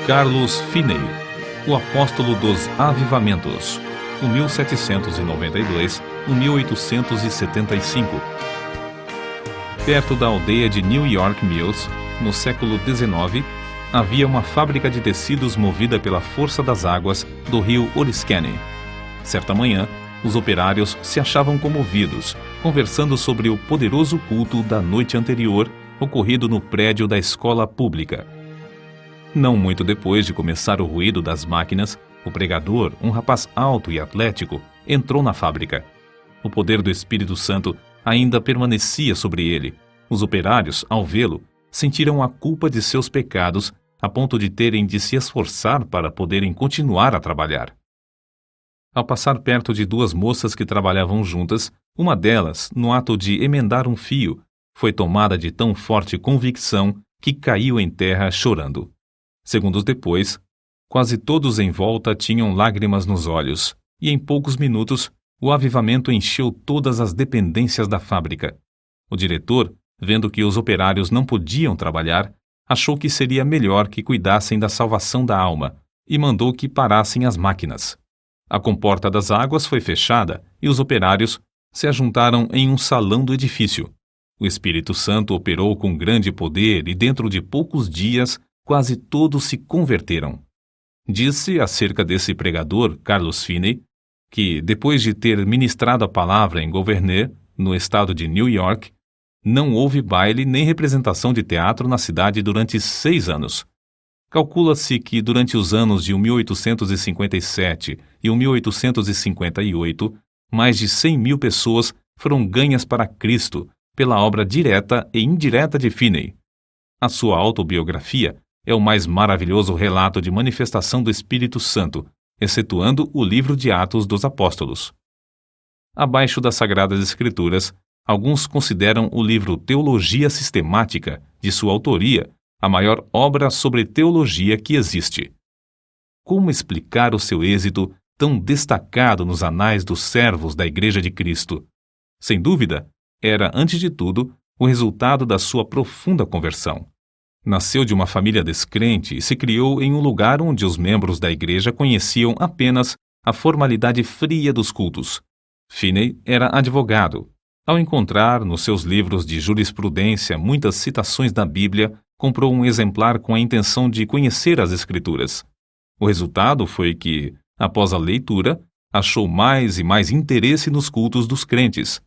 Carlos Finney, o apóstolo dos avivamentos, de 1792 a 1875. Perto da aldeia de New York Mills, no século XIX, havia uma fábrica de tecidos movida pela força das águas do rio Oriskany. Certa manhã, os operários se achavam comovidos, conversando sobre o poderoso culto da noite anterior, ocorrido no prédio da escola pública. Não muito depois de começar o ruído das máquinas, o pregador, um rapaz alto e atlético, entrou na fábrica. O poder do Espírito Santo ainda permanecia sobre ele. Os operários, ao vê-lo, sentiram a culpa de seus pecados, a ponto de terem de se esforçar para poderem continuar a trabalhar. Ao passar perto de duas moças que trabalhavam juntas, uma delas, no ato de emendar um fio, foi tomada de tão forte convicção que caiu em terra chorando. Segundos depois, quase todos em volta tinham lágrimas nos olhos, e em poucos minutos o avivamento encheu todas as dependências da fábrica. O diretor, vendo que os operários não podiam trabalhar, achou que seria melhor que cuidassem da salvação da alma e mandou que parassem as máquinas. A comporta das águas foi fechada e os operários se ajuntaram em um salão do edifício. O Espírito Santo operou com grande poder e dentro de poucos dias quase todos se converteram. Disse acerca desse pregador, Carlos Finney, que, depois de ter ministrado a palavra em Gouverneur, no estado de New York, não houve baile nem representação de teatro na cidade durante 6 anos. Calcula-se que durante os anos de 1857 e 1858, mais de 100 mil pessoas foram ganhas para Cristo pela obra direta e indireta de Finney. A sua autobiografia é o mais maravilhoso relato de manifestação do Espírito Santo, excetuando o livro de Atos dos Apóstolos. Abaixo das Sagradas Escrituras, alguns consideram o livro Teologia Sistemática, de sua autoria, a maior obra sobre teologia que existe. Como explicar o seu êxito tão destacado nos anais dos servos da Igreja de Cristo? Sem dúvida, era, antes de tudo, o resultado da sua profunda conversão. Nasceu de uma família descrente e se criou em um lugar onde os membros da igreja conheciam apenas a formalidade fria dos cultos. Finney era advogado. Ao encontrar nos seus livros de jurisprudência muitas citações da Bíblia, comprou um exemplar com a intenção de conhecer as Escrituras. O resultado foi que, após a leitura, achou mais e mais interesse nos cultos dos crentes.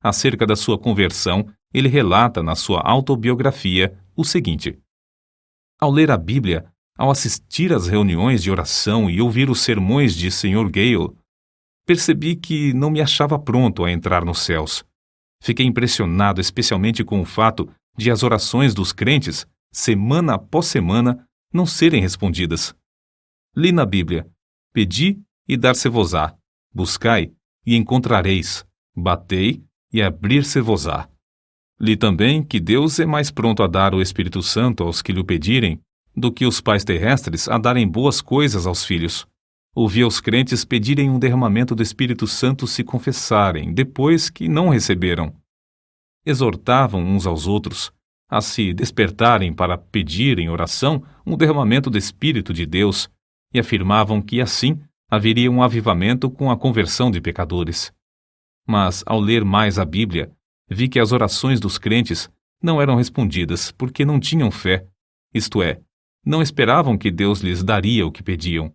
Acerca da sua conversão, ele relata na sua autobiografia o seguinte: ao ler a Bíblia, ao assistir às reuniões de oração e ouvir os sermões de Sr. Gale, percebi que não me achava pronto a entrar nos céus. Fiquei impressionado especialmente com o fato de as orações dos crentes, semana após semana, não serem respondidas. Li na Bíblia: pedi e dar-se-vos-á, buscai e encontrareis, batei e abrir-se-vos-á. Li também que Deus é mais pronto a dar o Espírito Santo aos que lhe pedirem do que os pais terrestres a darem boas coisas aos filhos. Ouvi os crentes pedirem um derramamento do Espírito Santo se confessarem, depois que não receberam. Exortavam uns aos outros a se despertarem para pedir em oração um derramamento do Espírito de Deus e afirmavam que assim haveria um avivamento com a conversão de pecadores. Mas, ao ler mais a Bíblia, vi que as orações dos crentes não eram respondidas porque não tinham fé, isto é, não esperavam que Deus lhes daria o que pediam.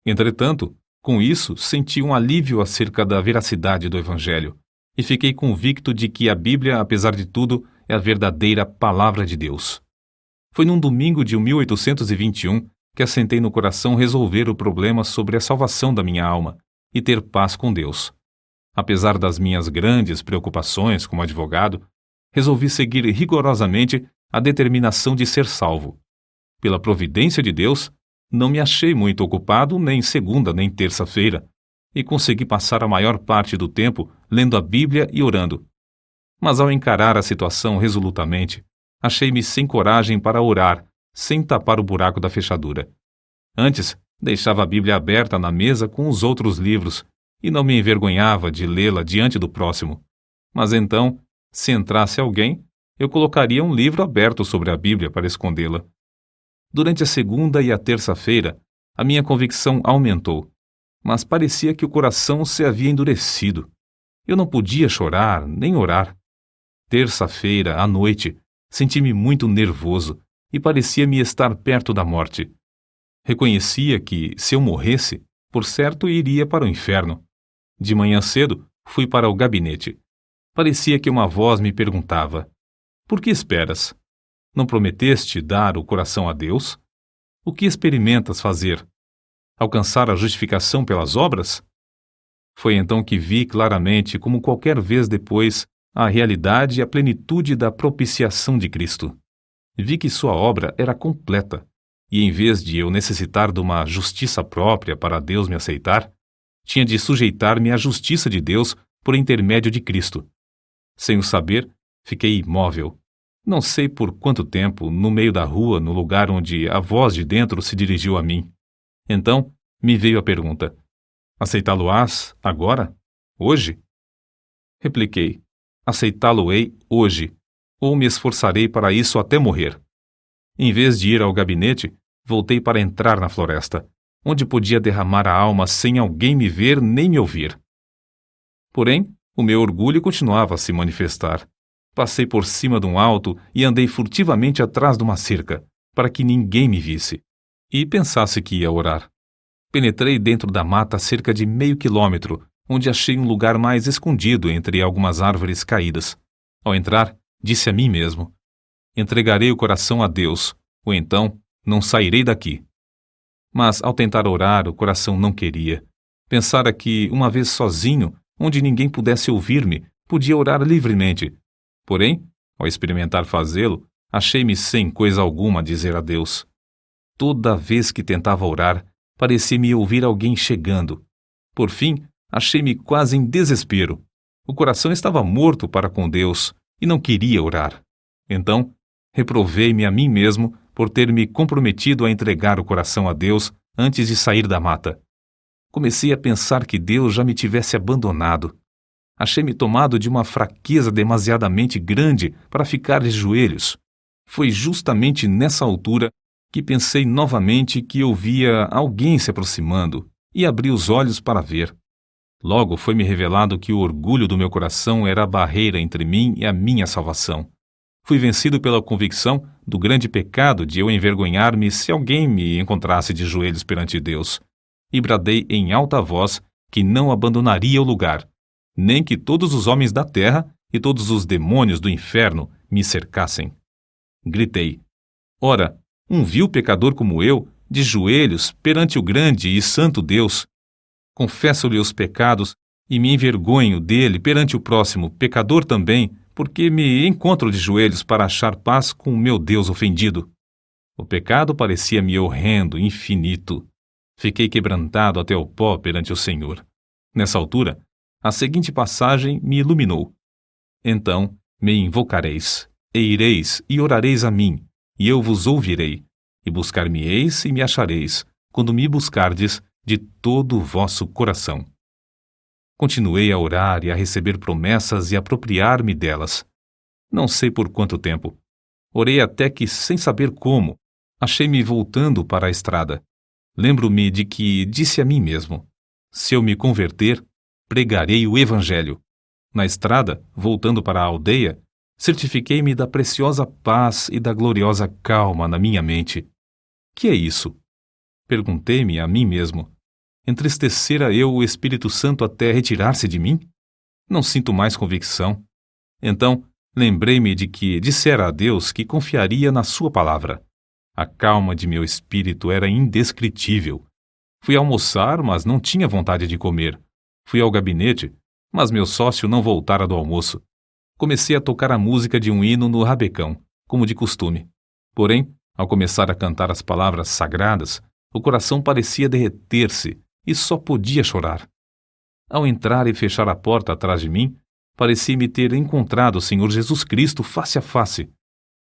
Entretanto, com isso, senti um alívio acerca da veracidade do Evangelho e fiquei convicto de que a Bíblia, apesar de tudo, é a verdadeira Palavra de Deus. Foi num domingo de 1821 que assentei no coração resolver o problema sobre a salvação da minha alma e ter paz com Deus. Apesar das minhas grandes preocupações como advogado, resolvi seguir rigorosamente a determinação de ser salvo. Pela providência de Deus, não me achei muito ocupado nem segunda nem terça-feira, e consegui passar a maior parte do tempo lendo a Bíblia e orando. Mas ao encarar a situação resolutamente, achei-me sem coragem para orar, sem tapar o buraco da fechadura. Antes, deixava a Bíblia aberta na mesa com os outros livros, e não me envergonhava de lê-la diante do próximo. Mas então, se entrasse alguém, eu colocaria um livro aberto sobre a Bíblia para escondê-la. Durante a segunda e a terça-feira, a minha convicção aumentou, mas parecia que o coração se havia endurecido. Eu não podia chorar nem orar. Terça-feira, à noite, senti-me muito nervoso e parecia-me estar perto da morte. Reconhecia que, se eu morresse, por certo iria para o inferno. De manhã cedo, fui para o gabinete. Parecia que uma voz me perguntava: por que esperas? Não prometeste dar o coração a Deus? O que experimentas fazer? Alcançar a justificação pelas obras? Foi então que vi claramente, como qualquer vez depois, a realidade e a plenitude da propiciação de Cristo. Vi que sua obra era completa, e em vez de eu necessitar de uma justiça própria para Deus me aceitar, tinha de sujeitar-me à justiça de Deus por intermédio de Cristo. Sem o saber, fiquei imóvel. Não sei por quanto tempo, no meio da rua, no lugar onde a voz de dentro se dirigiu a mim. Então, me veio a pergunta: aceitá-lo-ás agora? Hoje? Repliquei: aceitá-lo-ei hoje, ou me esforçarei para isso até morrer. Em vez de ir ao gabinete, voltei para entrar na floresta, onde podia derramar a alma sem alguém me ver nem me ouvir. Porém, o meu orgulho continuava a se manifestar. Passei por cima de um alto e andei furtivamente atrás de uma cerca, para que ninguém me visse, e pensasse que ia orar. Penetrei dentro da mata cerca de meio quilômetro, onde achei um lugar mais escondido entre algumas árvores caídas. Ao entrar, disse a mim mesmo: entregarei o coração a Deus, ou então não sairei daqui. Mas, ao tentar orar, o coração não queria. Pensara que, uma vez sozinho, onde ninguém pudesse ouvir-me, podia orar livremente. Porém, ao experimentar fazê-lo, achei-me sem coisa alguma a dizer a Deus. Toda vez que tentava orar, parecia-me ouvir alguém chegando. Por fim, achei-me quase em desespero. O coração estava morto para com Deus e não queria orar. Então, reprovei-me a mim mesmo por ter me comprometido a entregar o coração a Deus antes de sair da mata. Comecei a pensar que Deus já me tivesse abandonado. Achei-me tomado de uma fraqueza demasiadamente grande para ficar de joelhos. Foi justamente nessa altura que pensei novamente que eu via alguém se aproximando e abri os olhos para ver. Logo foi-me revelado que o orgulho do meu coração era a barreira entre mim e a minha salvação. Fui vencido pela convicção do grande pecado de eu envergonhar-me se alguém me encontrasse de joelhos perante Deus, e bradei em alta voz que não abandonaria o lugar, nem que todos os homens da terra e todos os demônios do inferno me cercassem. Gritei: ora, um vil pecador como eu, de joelhos perante o grande e santo Deus, confesso-lhe os pecados e me envergonho dele perante o próximo, pecador também, porque me encontro de joelhos para achar paz com o meu Deus ofendido. O pecado parecia-me horrendo, infinito. Fiquei quebrantado até o pó perante o Senhor. Nessa altura, a seguinte passagem me iluminou: então me invocareis, e ireis e orareis a mim, e eu vos ouvirei, e buscar-me-eis e me achareis, quando me buscardes de todo o vosso coração. Continuei a orar e a receber promessas e a apropriar-me delas. Não sei por quanto tempo. Orei até que, sem saber como, achei-me voltando para a estrada. Lembro-me de que disse a mim mesmo: se eu me converter, pregarei o Evangelho. Na estrada, voltando para a aldeia, certifiquei-me da preciosa paz e da gloriosa calma na minha mente. Que é isso? Perguntei-me a mim mesmo. Entristecera eu o Espírito Santo até retirar-se de mim? Não sinto mais convicção. Então, lembrei-me de que dissera a Deus que confiaria na sua palavra. A calma de meu espírito era indescritível. Fui almoçar, mas não tinha vontade de comer. Fui ao gabinete, mas meu sócio não voltara do almoço. Comecei a tocar a música de um hino no rabecão, como de costume. Porém, ao começar a cantar as palavras sagradas, o coração parecia derreter-se e só podia chorar. Ao entrar e fechar a porta atrás de mim, parecia-me ter encontrado o Senhor Jesus Cristo face a face.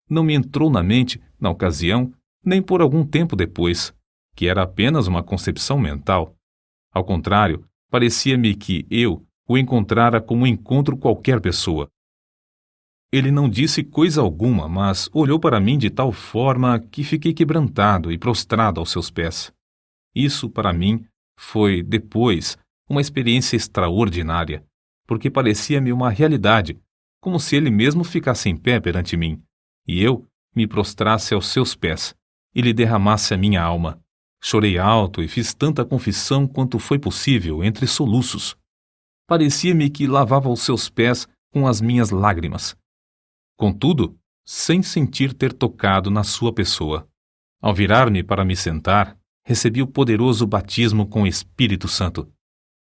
Não me entrou na mente, na ocasião, nem por algum tempo depois, que era apenas uma concepção mental. Ao contrário, parecia-me que eu o encontrara como encontro qualquer pessoa. Ele não disse coisa alguma, mas olhou para mim de tal forma que fiquei quebrantado e prostrado aos seus pés. Isso, para mim, foi, depois, uma experiência extraordinária, porque parecia-me uma realidade, como se ele mesmo ficasse em pé perante mim, e eu me prostrasse aos seus pés, e lhe derramasse a minha alma. Chorei alto e fiz tanta confissão quanto foi possível entre soluços. Parecia-me que lavava os seus pés com as minhas lágrimas. Contudo, sem sentir ter tocado na sua pessoa. Ao virar-me para me sentar, recebi o poderoso batismo com o Espírito Santo.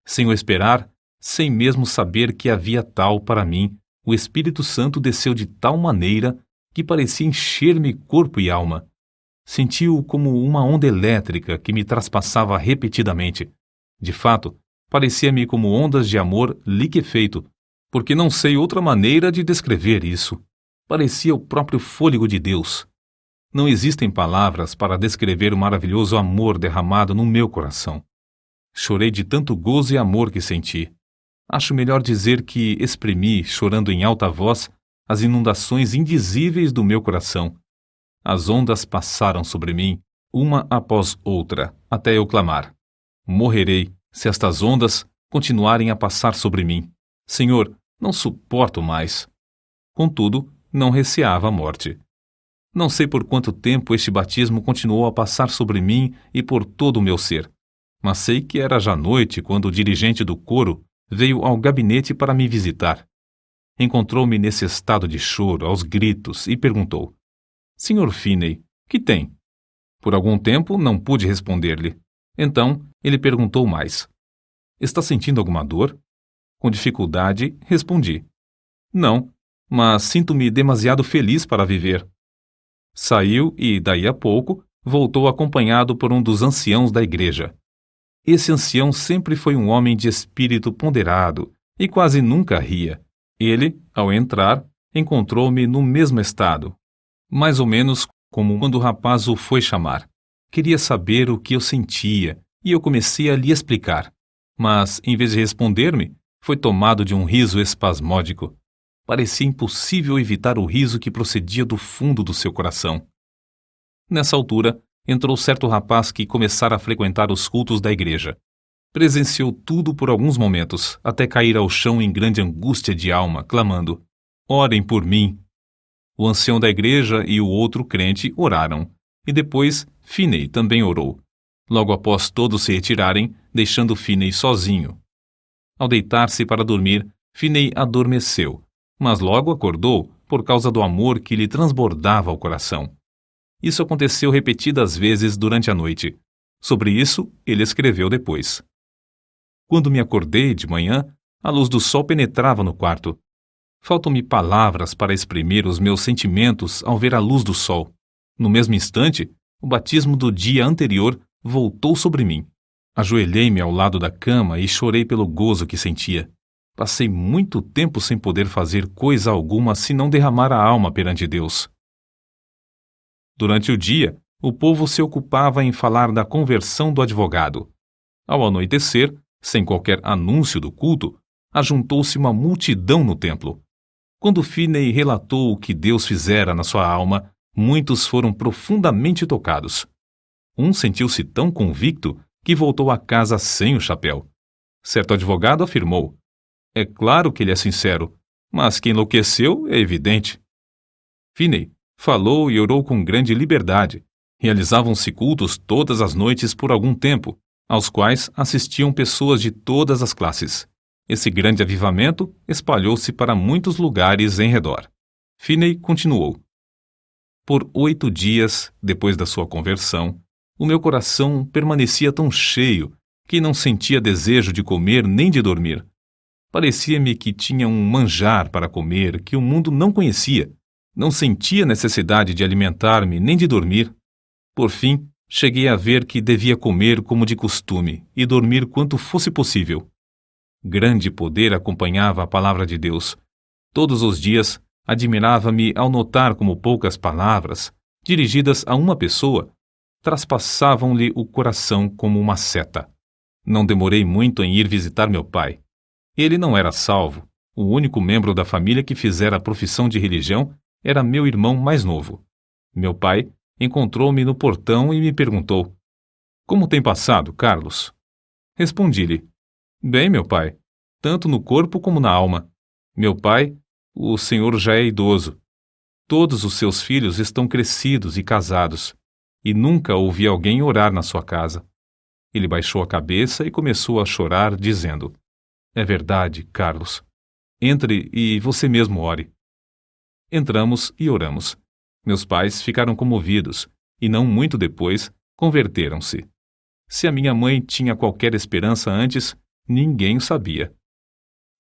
Sem o esperar, sem mesmo saber que havia tal para mim, o Espírito Santo desceu de tal maneira que parecia encher-me corpo e alma. Senti-o como uma onda elétrica que me traspassava repetidamente. De fato, parecia-me como ondas de amor liquefeito, porque não sei outra maneira de descrever isso. Parecia o próprio fôlego de Deus. Não existem palavras para descrever o maravilhoso amor derramado no meu coração. Chorei de tanto gozo e amor que senti. Acho melhor dizer que exprimi, chorando em alta voz, as inundações indizíveis do meu coração. As ondas passaram sobre mim, uma após outra, até eu clamar: morrerei se estas ondas continuarem a passar sobre mim. Senhor, não suporto mais. Contudo, não receava a morte. Não sei por quanto tempo este batismo continuou a passar sobre mim e por todo o meu ser, mas sei que era já noite quando o dirigente do coro veio ao gabinete para me visitar. Encontrou-me nesse estado de choro, aos gritos, e perguntou: Sr. Finney, que tem? Por algum tempo não pude responder-lhe. Então ele perguntou mais: Está sentindo alguma dor? Com dificuldade, respondi: Não, mas sinto-me demasiado feliz para viver. Saiu e, daí a pouco, voltou acompanhado por um dos anciãos da igreja. Esse ancião sempre foi um homem de espírito ponderado e quase nunca ria. Ele, ao entrar, encontrou-me no mesmo estado, mais ou menos como quando o rapaz o foi chamar. Queria saber o que eu sentia e eu comecei a lhe explicar. Mas, em vez de responder-me, foi tomado de um riso espasmódico. Parecia impossível evitar o riso que procedia do fundo do seu coração. Nessa altura, entrou certo rapaz que começara a frequentar os cultos da igreja. Presenciou tudo por alguns momentos, até cair ao chão em grande angústia de alma, clamando: Orem por mim! O ancião da igreja e o outro crente oraram, e depois Finney também orou. Logo após todos se retirarem, deixando Finney sozinho. Ao deitar-se para dormir, Finney adormeceu, mas logo acordou por causa do amor que lhe transbordava ao coração. Isso aconteceu repetidas vezes durante a noite. Sobre isso, ele escreveu depois: Quando me acordei de manhã, a luz do sol penetrava no quarto. Faltam-me palavras para exprimir os meus sentimentos ao ver a luz do sol. No mesmo instante, o batismo do dia anterior voltou sobre mim. Ajoelhei-me ao lado da cama e chorei pelo gozo que sentia. Passei muito tempo sem poder fazer coisa alguma senão derramar a alma perante Deus. Durante o dia, o povo se ocupava em falar da conversão do advogado. Ao anoitecer, sem qualquer anúncio do culto, ajuntou-se uma multidão no templo. Quando Finney relatou o que Deus fizera na sua alma, muitos foram profundamente tocados. Um sentiu-se tão convicto que voltou a casa sem o chapéu. Certo advogado afirmou: É claro que ele é sincero, mas que enlouqueceu é evidente. Finney falou e orou com grande liberdade. Realizavam-se cultos todas as noites por algum tempo, aos quais assistiam pessoas de todas as classes. Esse grande avivamento espalhou-se para muitos lugares em redor. Finney continuou: Por 8 dias, depois da sua conversão, o meu coração permanecia tão cheio que não sentia desejo de comer nem de dormir. Parecia-me que tinha um manjar para comer que o mundo não conhecia. Não sentia necessidade de alimentar-me nem de dormir. Por fim, cheguei a ver que devia comer como de costume e dormir quanto fosse possível. Grande poder acompanhava a palavra de Deus. Todos os dias, admirava-me ao notar como poucas palavras, dirigidas a uma pessoa, traspassavam-lhe o coração como uma seta. Não demorei muito em ir visitar meu pai. Ele não era salvo, O único membro da família que fizera a profissão de religião era meu irmão mais novo. Meu pai encontrou-me no portão e me perguntou: "Como tem passado, Carlos?" Respondi-lhe: "Bem, meu pai, tanto no corpo como na alma. Meu pai, o senhor já é idoso. Todos os seus filhos estão crescidos e casados, e nunca ouvi alguém orar na sua casa." Ele baixou a cabeça e começou a chorar, dizendo: "É verdade, Carlos. Entre e você mesmo ore." Entramos e oramos. Meus pais ficaram comovidos e, não muito depois, converteram-se. Se a minha mãe tinha qualquer esperança antes, ninguém o sabia.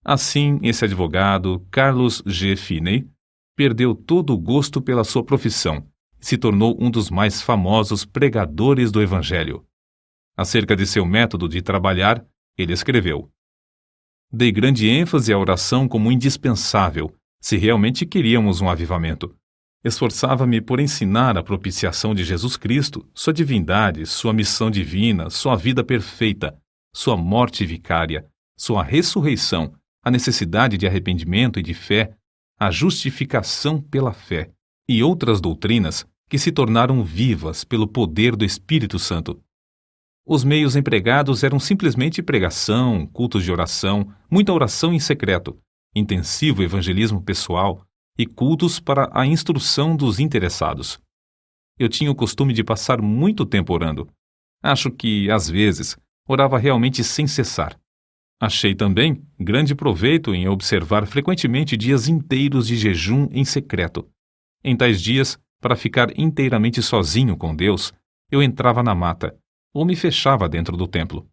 Assim, esse advogado, Carlos G. Finney, perdeu todo o gosto pela sua profissão e se tornou um dos mais famosos pregadores do Evangelho. Acerca de seu método de trabalhar, ele escreveu: "Dei grande ênfase à oração como indispensável, se realmente queríamos um avivamento. Esforçava-me por ensinar a propiciação de Jesus Cristo, sua divindade, sua missão divina, sua vida perfeita, sua morte vicária, sua ressurreição, a necessidade de arrependimento e de fé, a justificação pela fé e outras doutrinas que se tornaram vivas pelo poder do Espírito Santo. Os meios empregados eram simplesmente pregação, cultos de oração, muita oração em secreto, intensivo evangelismo pessoal e cultos para a instrução dos interessados. Eu tinha o costume de passar muito tempo orando. Acho que, às vezes, orava realmente sem cessar. Achei também grande proveito em observar frequentemente dias inteiros de jejum em secreto. Em tais dias, para ficar inteiramente sozinho com Deus, eu entrava na mata ou me fechava dentro do templo.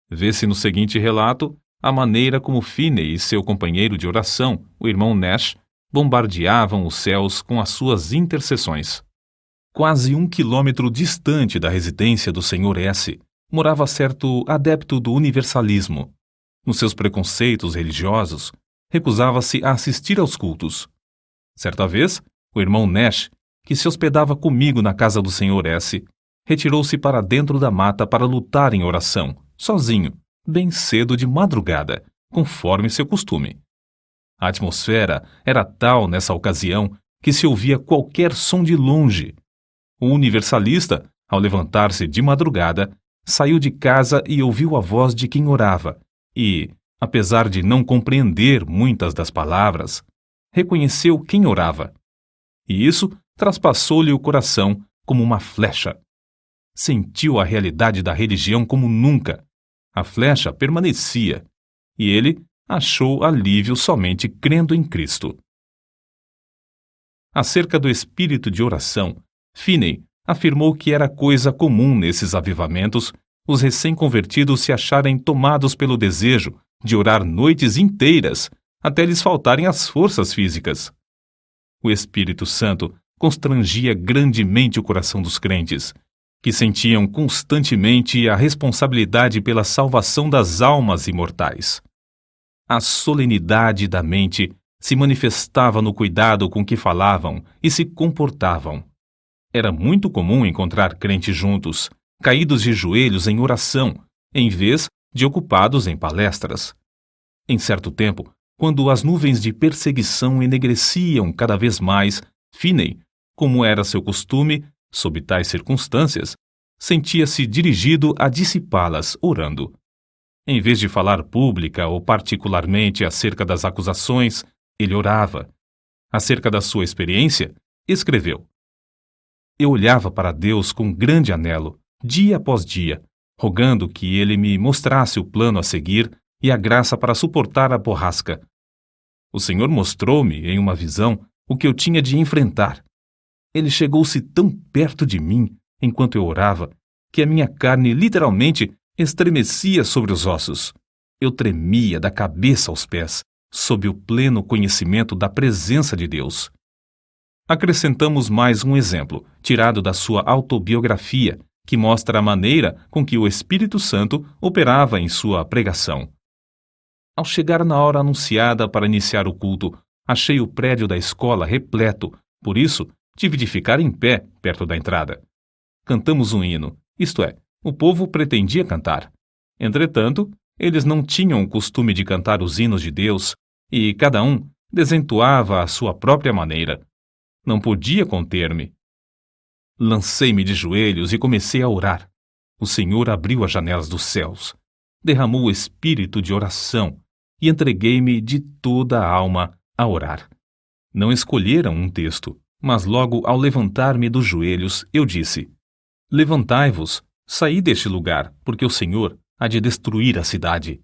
Vê-se no seguinte relato a maneira como Finney e seu companheiro de oração, o irmão Nash, bombardeavam os céus com as suas intercessões. Quase 1 quilômetro distante da residência do Sr. S., morava certo adepto do universalismo. Nos seus preconceitos religiosos, recusava-se a assistir aos cultos. Certa vez, o irmão Nash, que se hospedava comigo na casa do Sr. S., retirou-se para dentro da mata para lutar em oração, sozinho, bem cedo de madrugada, conforme seu costume. A atmosfera era tal nessa ocasião que se ouvia qualquer som de longe. O universalista, ao levantar-se de madrugada, saiu de casa e ouviu a voz de quem orava e, apesar de não compreender muitas das palavras, reconheceu quem orava. E isso traspassou-lhe o coração como uma flecha. Sentiu a realidade da religião como nunca. A flecha permanecia, e ele achou alívio somente crendo em Cristo. Acerca do espírito de oração, Finney afirmou que era coisa comum nesses avivamentos os recém-convertidos se acharem tomados pelo desejo de orar noites inteiras até lhes faltarem as forças físicas. O Espírito Santo constrangia grandemente o coração dos crentes, que sentiam constantemente a responsabilidade pela salvação das almas imortais. A solenidade da mente se manifestava no cuidado com que falavam e se comportavam. Era muito comum encontrar crentes juntos, caídos de joelhos em oração, em vez de ocupados em palestras. Em certo tempo, quando as nuvens de perseguição enegreciam cada vez mais, Finney, como era seu costume, sob tais circunstâncias, sentia-se dirigido a dissipá-las orando. Em vez de falar pública ou particularmente acerca das acusações, ele orava. Acerca da sua experiência, escreveu: "Eu olhava para Deus com grande anelo, dia após dia, rogando que Ele me mostrasse o plano a seguir e a graça para suportar a borrasca. O Senhor mostrou-me, em uma visão, o que eu tinha de enfrentar. Ele chegou-se tão perto de mim, enquanto eu orava, que a minha carne literalmente estremecia sobre os ossos. Eu tremia da cabeça aos pés, sob o pleno conhecimento da presença de Deus." Acrescentamos mais um exemplo, tirado da sua autobiografia, que mostra a maneira com que o Espírito Santo operava em sua pregação. Ao chegar na hora anunciada para iniciar o culto, achei o prédio da escola repleto, por isso tive de ficar em pé perto da entrada. Cantamos um hino, isto é, o povo pretendia cantar. Entretanto, Eles não tinham o costume de cantar os hinos de Deus e cada um desentoava à sua própria maneira. Não podia conter-me. Lancei-me de joelhos e comecei a orar. O Senhor abriu as janelas dos céus, derramou o espírito de oração e entreguei-me de toda a alma a orar. Não escolheram um texto, mas logo ao levantar-me dos joelhos, eu disse: Levantai-vos, saí deste lugar, porque o Senhor há de destruir a cidade.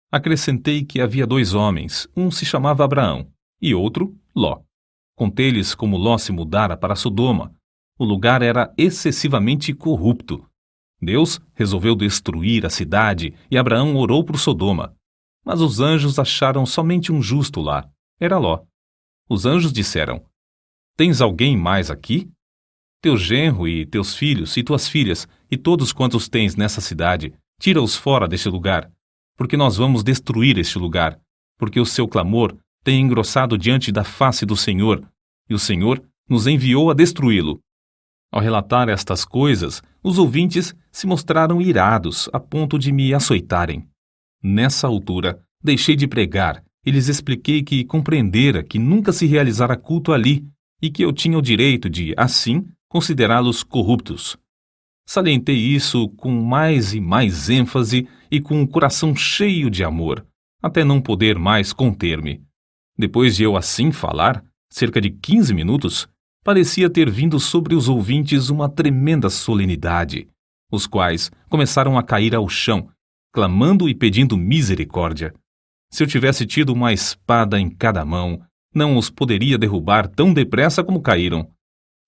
Acrescentei que havia 2 homens, um se chamava Abraão e outro Ló. Contei-lhes como Ló se mudara para Sodoma. O lugar era excessivamente corrupto. Deus resolveu destruir a cidade e Abraão orou por Sodoma. Mas os anjos acharam somente um justo lá. Era Ló. Os anjos disseram: Tens alguém mais aqui? Teu genro e teus filhos e tuas filhas e todos quantos tens nessa cidade, tira-os fora deste lugar, porque nós vamos destruir este lugar, porque o seu clamor tem engrossado diante da face do Senhor, e o Senhor nos enviou a destruí-lo. Ao relatar estas coisas, os ouvintes se mostraram irados a ponto de me açoitarem. Nessa altura, deixei de pregar e lhes expliquei que compreendera que nunca se realizara culto ali e que eu tinha o direito de, assim, considerá-los corruptos. Salientei isso com mais e mais ênfase e com o coração cheio de amor, até não poder mais conter-me. Depois de eu assim falar, cerca de 15 minutos, parecia ter vindo sobre os ouvintes uma tremenda solenidade, os quais começaram a cair ao chão, clamando e pedindo misericórdia. Se eu tivesse tido uma espada em cada mão, não os poderia derrubar tão depressa como caíram.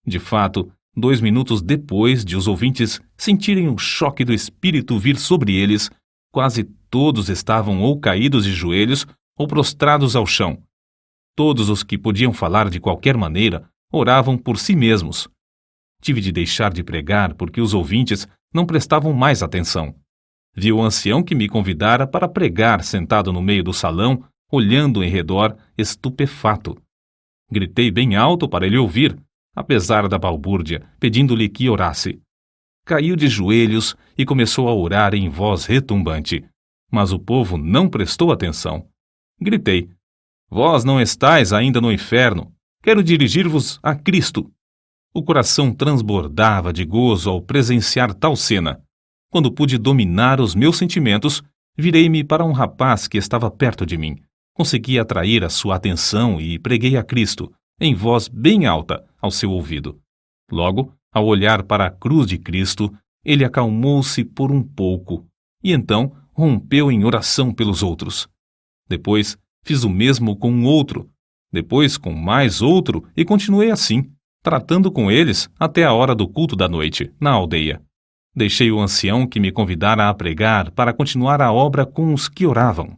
De fato, 2 minutos depois de os ouvintes sentirem o choque do espírito vir sobre eles, quase todos estavam ou caídos de joelhos ou prostrados ao chão. Todos os que podiam falar de qualquer maneira oravam por si mesmos. Tive de deixar de pregar porque os ouvintes não prestavam mais atenção. Vi o ancião que me convidara para pregar sentado no meio do salão, olhando em redor, estupefato. Gritei bem alto para ele ouvir, apesar da balbúrdia, pedindo-lhe que orasse. Caiu de joelhos e começou a orar em voz retumbante, mas o povo não prestou atenção. Gritei: Vós não estáis ainda no inferno. Quero dirigir-vos a Cristo. O coração transbordava de gozo ao presenciar tal cena. Quando pude dominar os meus sentimentos, virei-me para um rapaz que estava perto de mim. Consegui atrair a sua atenção e preguei a Cristo, em voz bem alta, ao seu ouvido. Logo, ao olhar para a cruz de Cristo, ele acalmou-se por um pouco e então rompeu em oração pelos outros. Depois, fiz o mesmo com um outro, depois com mais outro e continuei assim, tratando com eles até a hora do culto da noite, na aldeia. Deixei o ancião que me convidara a pregar para continuar a obra com os que oravam.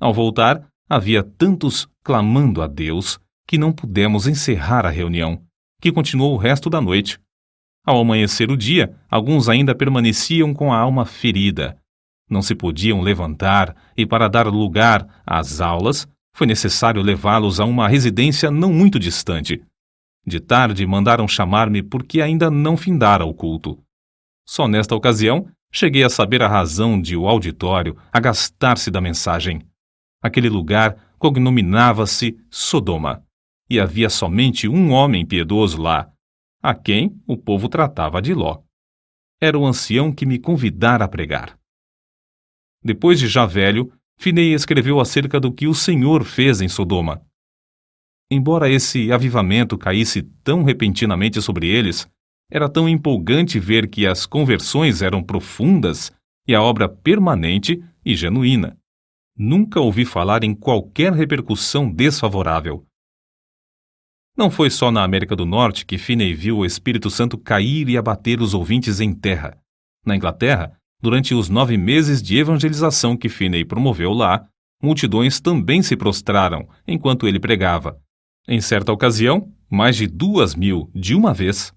Ao voltar, havia tantos clamando a Deus que não pudemos encerrar a reunião, que continuou o resto da noite. Ao amanhecer o dia, alguns ainda permaneciam com a alma ferida. Não se podiam levantar e, para dar lugar às aulas, foi necessário levá-los a uma residência não muito distante. De tarde mandaram chamar-me porque ainda não findara o culto. Só nesta ocasião cheguei a saber a razão de o auditório agastar-se da mensagem. Aquele lugar cognominava-se Sodoma, e havia somente um homem piedoso lá, a quem o povo tratava de Ló. Era o ancião que me convidara a pregar. Depois de já velho, Finney escreveu acerca do que o Senhor fez em Sodoma. Embora esse avivamento caísse tão repentinamente sobre eles, era tão empolgante ver que as conversões eram profundas e a obra permanente e genuína. Nunca ouvi falar em qualquer repercussão desfavorável. Não foi só na América do Norte que Finney viu o Espírito Santo cair e abater os ouvintes em terra. Na Inglaterra, durante os 9 meses de evangelização que Finney promoveu lá, multidões também se prostraram enquanto ele pregava. Em certa ocasião, mais de 2.000 de uma vez.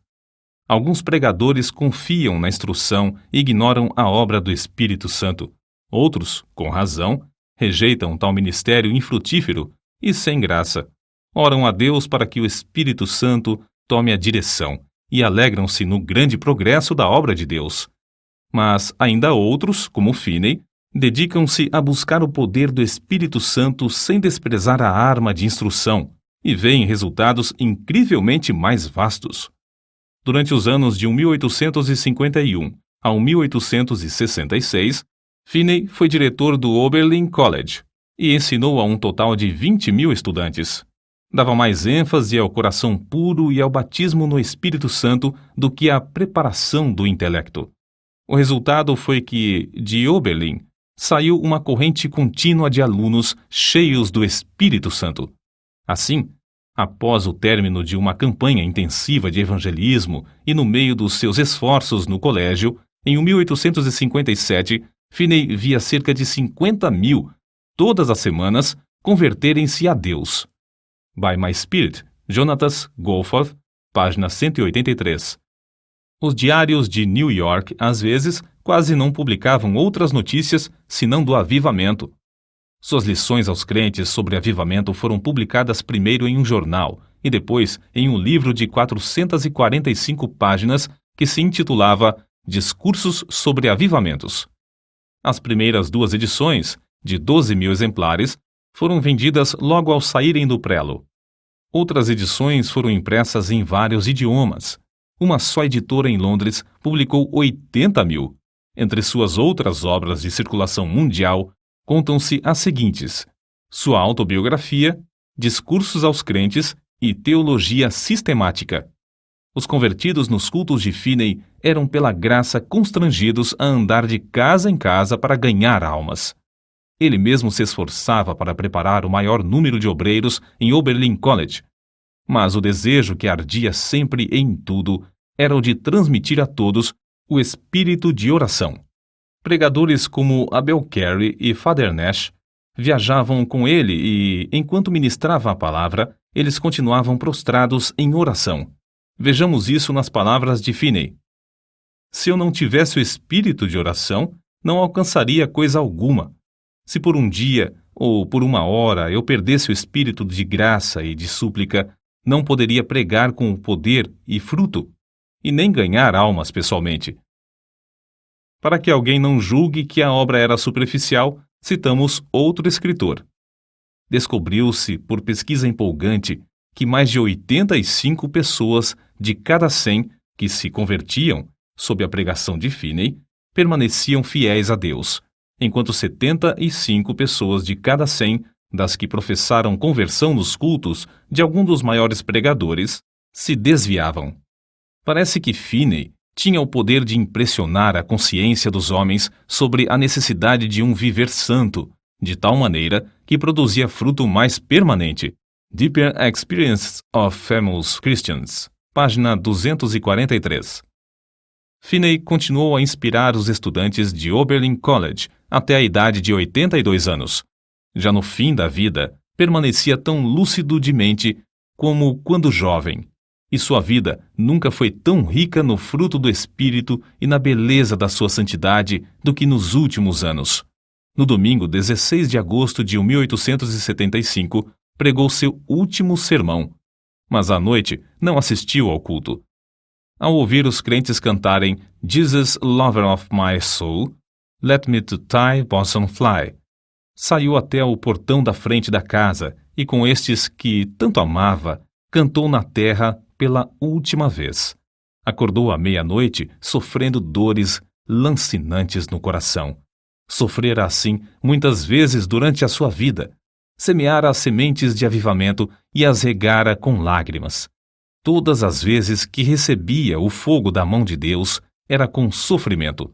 Alguns pregadores confiam na instrução e ignoram a obra do Espírito Santo. Outros, com razão, rejeitam tal ministério infrutífero e sem graça. Oram a Deus para que o Espírito Santo tome a direção e alegram-se no grande progresso da obra de Deus. Mas ainda outros, como Finney, Dedicam-se a buscar o poder do Espírito Santo sem desprezar a arma de instrução e veem resultados incrivelmente mais vastos. Durante os anos de 1851 a 1866, Finney foi diretor do Oberlin College e ensinou a um total de 20.000 estudantes. Dava mais ênfase ao coração puro e ao batismo no Espírito Santo do que à preparação do intelecto. O resultado foi que, de Oberlin, saiu uma corrente contínua de alunos cheios do Espírito Santo. Assim, após o término de uma campanha intensiva de evangelismo e no meio dos seus esforços no colégio, em 1857, Finney via cerca de 50.000, todas as semanas, converterem-se a Deus. By My Spirit, Jonathan Goforth, página 183. Os diários de New York, às vezes, quase não publicavam outras notícias senão do avivamento. Suas lições aos crentes sobre avivamento foram publicadas primeiro em um jornal e depois em um livro de 445 páginas que se intitulava Discursos sobre Avivamentos. As primeiras 2 edições, de 12.000 exemplares, foram vendidas logo ao saírem do prelo. Outras edições foram impressas em vários idiomas. Uma só editora em Londres publicou 80.000. Entre suas outras obras de circulação mundial, contam-se as seguintes: sua autobiografia, Discursos aos Crentes e Teologia Sistemática. Os convertidos nos cultos de Finney eram pela graça constrangidos a andar de casa em casa para ganhar almas. Ele mesmo se esforçava para preparar o maior número de obreiros em Oberlin College. Mas o desejo que ardia sempre em tudo era o de transmitir a todos o espírito de oração. Pregadores como Abel Carey e Father Nash viajavam com ele e, enquanto ministrava a palavra, eles continuavam prostrados em oração. Vejamos isso nas palavras de Finney. Se eu não tivesse o espírito de oração, não alcançaria coisa alguma. Se por um dia ou por uma hora eu perdesse o espírito de graça e de súplica, não poderia pregar com poder e fruto, e nem ganhar almas pessoalmente. Para que alguém não julgue que a obra era superficial, citamos outro escritor. Descobriu-se, por pesquisa empolgante, que mais de 85 pessoas de cada 100 que se convertiam sob a pregação de Finney permaneciam fiéis a Deus, enquanto 75 pessoas de cada 100 das que professaram conversão nos cultos de algum dos maiores pregadores se desviavam. Parece que Finney tinha o poder de impressionar a consciência dos homens sobre a necessidade de um viver santo, de tal maneira que produzia fruto mais permanente. Deeper Experiences of Famous Christians, página 243. Finney continuou a inspirar os estudantes de Oberlin College até a idade de 82 anos. Já no fim da vida, permanecia tão lúcido de mente como quando jovem, e sua vida nunca foi tão rica no fruto do Espírito e na beleza da sua santidade do que nos últimos anos. No domingo 16 de agosto de 1875, pregou seu último sermão, mas à noite não assistiu ao culto. Ao ouvir os crentes cantarem Jesus, Lover of My Soul, Let Me to Thy Bosom Fly, saiu até o portão da frente da casa e com estes que tanto amava, cantou na terra pela última vez. Acordou à meia-noite sofrendo dores lancinantes no coração. Sofrera assim muitas vezes durante a sua vida. Semeara as sementes de avivamento e as regara com lágrimas. Todas as vezes que recebia o fogo da mão de Deus, era com sofrimento.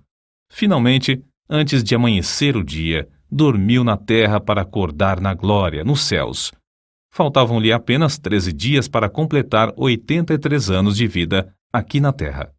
Finalmente, antes de amanhecer o dia, dormiu na terra para acordar na glória, nos céus. Faltavam-lhe apenas 13 dias para completar 83 anos de vida aqui na terra.